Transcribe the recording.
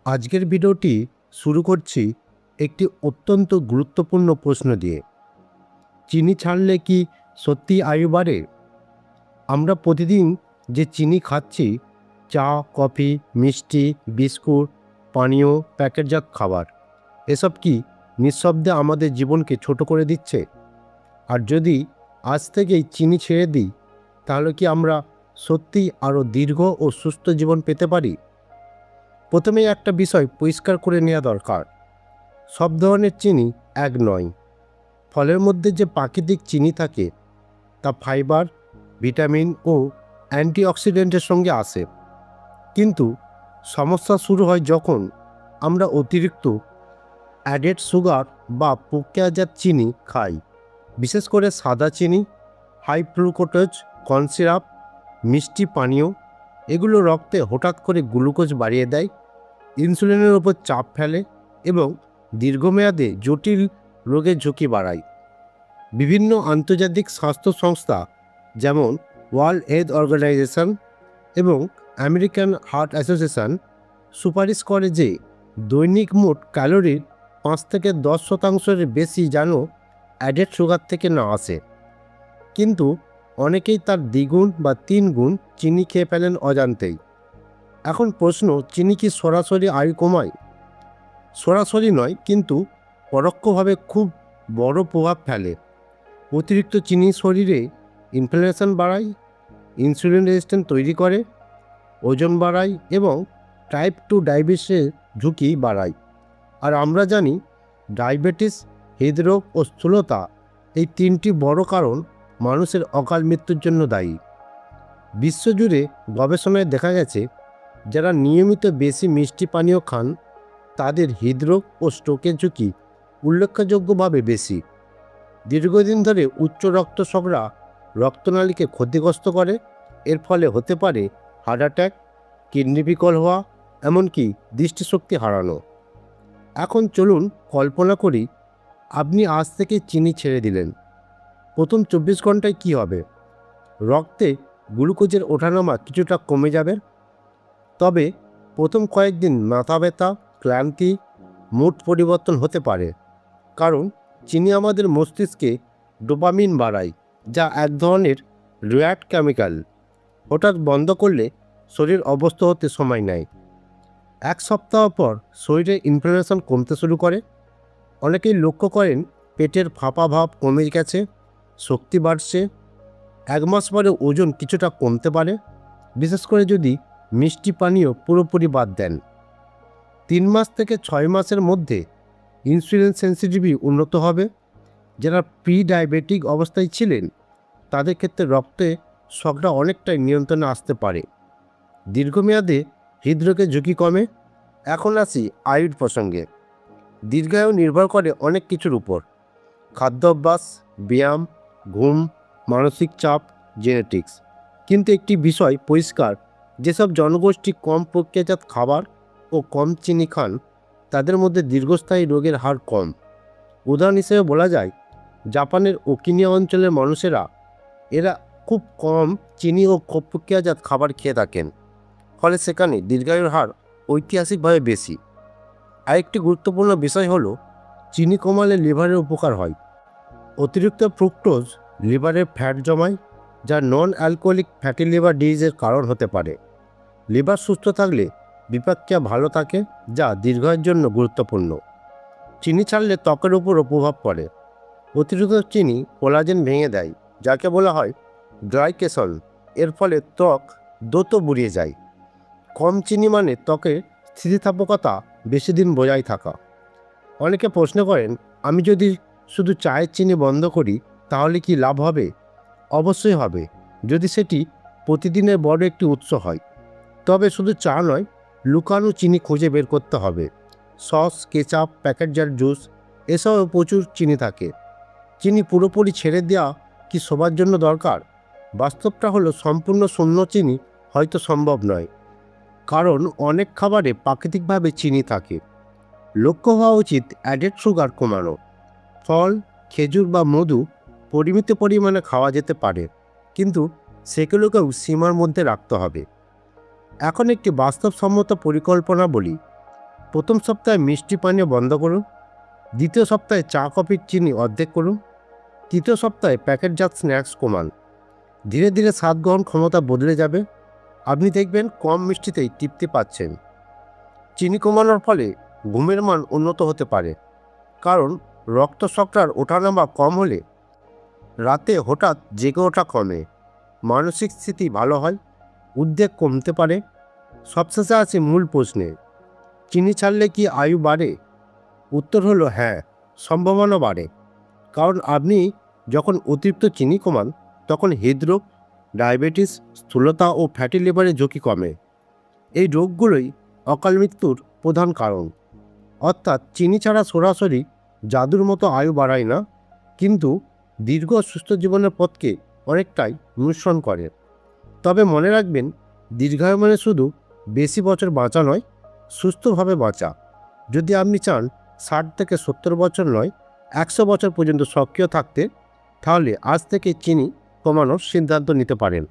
আজকের ভিডিওটি শুরু করছি একটি অত্যন্ত গুরুত্বপূর্ণ প্রশ্ন দিয়ে। চিনি ছাড়লে কি সত্যি আয়ু বাড়ে? আমরা প্রতিদিন যে চিনি খাচ্ছি, চা, কফি, মিষ্টি, বিস্কুট, পানীয়, প্যাকেটজাত খাবার, এসব কি নিঃশব্দে আমাদের জীবনকে ছোট করে দিচ্ছে? আর যদি আজ থেকেই চিনি ছেড়ে দিই, তাহলে কি আমরা সত্যিই আরও দীর্ঘ ও সুস্থ জীবন পেতে পারি? প্রথমেই একটা বিষয় পরিষ্কার করে নেওয়া দরকার। সব ধরনের চিনি এক নয়। ফলের মধ্যে যে প্রাকৃতিক চিনি থাকে তা ফাইবার, ভিটামিন ও অ্যান্টিঅক্সিডেন্টের সঙ্গে আসে। কিন্তু সমস্যা শুরু হয় যখন আমরা অতিরিক্ত অ্যাডেড সুগার বা প্রক্রিয়াজাত চিনি খাই। বিশেষ করে সাদা চিনি, হাই ফ্রুক্টোজ কর্ন সিরাপ, মিষ্টি পানীয়, এগুলো রক্তে হঠাৎ করে গ্লুকোজ বাড়িয়ে দেয়, ইনসুলিনের ওপর চাপ ফেলে এবং দীর্ঘমেয়াদে জটিল রোগের ঝুঁকি বাড়ায়। বিভিন্ন আন্তর্জাতিক স্বাস্থ্য সংস্থা যেমন ওয়ার্ল্ড হেলথ অর্গানাইজেশন এবং আমেরিকান হার্ট অ্যাসোসিয়েশন সুপারিশ করে যে দৈনিক মোট ক্যালোরির 5 থেকে 10% বেশি যেন অ্যাডেড সুগার থেকে না আসে। কিন্তু অনেকেই তার দ্বিগুণ বা 3 গুণ চিনি খেয়ে ফেলেন অজান্তেই। এখন প্রশ্ন, চিনি কি সরাসরি আয়ু কমায়? সরাসরি নয়, কিন্তু পরোক্ষভাবে খুব বড় প্রভাব ফেলে। অতিরিক্ত চিনি শরীরে ইনফ্লামেশন বাড়ায়, ইনসুলিন রেজিস্ট্যান্স তৈরি করে, ওজন বাড়ায় এবং টাইপ 2 ডায়াবেটিসের ঝুঁকি বাড়ায়। আর আমরা জানি ডায়াবেটিস, হৃদরোগ ও স্থূলতা এই 3টি বড় কারণ মানুষের অকাল মৃত্যুর জন্য দায়ী। বিশ্বজুড়ে গবেষণায় দেখা গেছে যারা নিয়মিত বেশি মিষ্টি পানীয় খান তাদের হৃদরোগ ও স্ট্রোকের ঝুঁকি উল্লেখযোগ্যভাবে বেশি। দীর্ঘদিন ধরে উচ্চ রক্তশর্করা রক্তনালীকে ক্ষতিগ্রস্ত করে। এর ফলে হতে পারে হার্ট অ্যাটাক, কিডনি বিকল হওয়া, এমনকি দৃষ্টিশক্তি হারানো। এখন চলুন কল্পনা করি আপনি আজ থেকে চিনি ছেড়ে দিলেন। প্রথম 24 ঘন্টায় কী হবে? রক্তে গ্লুকোজের ওঠানামা কিছুটা কমে যাবে, তবে প্রথম কয়েকদিন মাথা ব্যথা, ক্লান্তি, মুড পরিবর্তন হতে পারে। কারণ চিনি আমাদের মস্তিষ্কে ডোপামিন বাড়ায়, যা এক ধরনের রিওয়ার্ড কেমিক্যাল। হঠাৎ বন্ধ করলে শরীর অবস্থ হতে সময় নেয়। 1 সপ্তাহ পর শরীরে ইনফ্লামেশন কমতে শুরু করে। অনেকেই লক্ষ্য করেন পেটের ফাঁপা ভাব কমে গেছে, শক্তি বাড়ছে। 1 মাস পরে ওজন কিছুটা কমতে পারে, বিশেষ করে যদি মিষ্টি পানীয় পুরোপুরি বাদ দেন। 3 মাস থেকে 6 মাসের মধ্যে ইনসুলিন সেন্সিটিভিটি উন্নত হবে। যারা প্রি ডায়াবেটিক অবস্থায় ছিলেন তাদের ক্ষেত্রে রক্তে শর্করা অনেকটাই নিয়ন্ত্রণে আসতে পারে। দীর্ঘমেয়াদে হৃদরোগের ঝুঁকি কমে। এখন আসি আয়ুর প্রসঙ্গে। দীর্ঘায়ু নির্ভর করে অনেক কিছুর উপর: খাদ্যাভ্যাস, ব্যায়াম, ঘুম, মানসিক চাপ, জেনেটিক্স। কিন্তু একটি বিষয় পরিষ্কার, যেসব জনগোষ্ঠী কম প্রক্রিয়াজাত খাবার ও কম চিনি খান তাদের মধ্যে দীর্ঘস্থায়ী রোগের হার কম। উদাহরণ হিসেবে বলা যায় জাপানের ওকিনাওয়া অঞ্চলের মানুষেরা এরা খুব কম চিনি ও প্রক্রিয়াজাত খাবার খেয়ে থাকেন, ফলে সেখানে দীর্ঘায়ুর হার ঐতিহাসিকভাবে বেশি। আরেকটি গুরুত্বপূর্ণ বিষয় হলো চিনি কমালে লিভারের উপকার হয়। অতিরিক্ত ফ্রুক্টোজ লিভারে ফ্যাট জমায়, যা নন অ্যালকোহলিক ফ্যাটি লিভার ডিজিজের কারণ হতে পারে। লিভার সুস্থ থাকলে বিপাকক্রিয়া ভালো থাকে, যা দীর্ঘায়ুর জন্য গুরুত্বপূর্ণ। চিনি ছাড়লে ত্বকের উপরও প্রভাব পড়ে। অতিরিক্ত চিনি কোলাজেন ভেঙে দেয়, যাকে বলা হয় গ্লাইকেশন। এর ফলে ত্বক দ্রুত বুড়িয়ে যায়। কম চিনি মানে ত্বকের স্থিতিস্থাপকতা বেশি দিন বজায় থাকা। অনেকে প্রশ্ন করেন, আমি যদি শুধু চায়ের চিনি বন্ধ করি তাহলে কি লাভ হবে? অবশ্যই হবে, যদি সেটি প্রতিদিনের বড় একটি উৎস হয়। তবে শুধু চা নয়, লুকানো চিনি খুঁজে বের করতে হবে। সস, কেচাপ, প্যাকেটজাত জুস, এসবে প্রচুর চিনি থাকে। চিনি পুরোপুরি ছেড়ে দেওয়া কি সবার জন্য দরকার? বাস্তবটা হলো সম্পূর্ণ শূন্য চিনি হয়তো সম্ভব নয়, কারণ অনেক খাবারে প্রাকৃতিকভাবে চিনি থাকে। লক্ষ্য হওয়া উচিত অ্যাডেড সুগার কমানো। ফল, খেজুর বা মধু পরিমিত পরিমাণে খাওয়া যেতে পারে, কিন্তু সেগুলোকেও সীমার মধ্যে রাখতে হবে। এখন একটি বাস্তবসম্মত পরিকল্পনা বলি। প্রথম সপ্তাহে মিষ্টি পানীয় বন্ধ করুন। দ্বিতীয় সপ্তাহে চা কফির চিনি অর্ধেক করুন। তৃতীয় সপ্তাহে প্যাকেটজাত স্ন্যাক্স কমান। ধীরে ধীরে স্বাদ গ্রহণ ক্ষমতা বদলে যাবে। আপনি দেখবেন কম মিষ্টিতেই তৃপ্তি পাচ্ছেন। চিনি কমানোর ফলে ঘুমের মান উন্নত হতে পারে, কারণ রক্ত শর্করার ওঠানামা কম হলে রাতে হঠাৎ জেগে ওঠা কমে, মানসিক স্থিতি ভালো হয়, উদ্বেগ কমতে পারে। সবশেষে আসে মূল প্রশ্নে, চিনি ছাড়লে কি আয়ু বাড়ে? উত্তর হলো হ্যাঁ, সম্ভাবনা বাড়ে। কারণ আপনি যখন অতিরিক্ত চিনি কমান তখন হৃদরোগ, ডায়াবেটিস, স্থূলতা ও ফ্যাটি লিভারের ঝুঁকি কমে। এই রোগগুলোই অকাল মৃত্যুর প্রধান কারণ। অর্থাৎ চিনি ছাড়া সরাসরি জাদুর মতো আয়ু বাড়ায় না, কিন্তু দীর্ঘ সুস্থ জীবনের পথকে অনেকটাই অনুসরণ করে। তবে মনে রাখবেন, দীর্ঘায়ু মানে শুধু বেশি বছর বাঁচা নয়, সুস্থভাবে বাঁচা। যদি আপনি চান 60 থেকে 70 বছর নয়, 100 বছর পর্যন্ত সক্রিয় থাকতে, তাহলে আজ থেকে চিনি কমানোর সিদ্ধান্ত নিতে পারেন।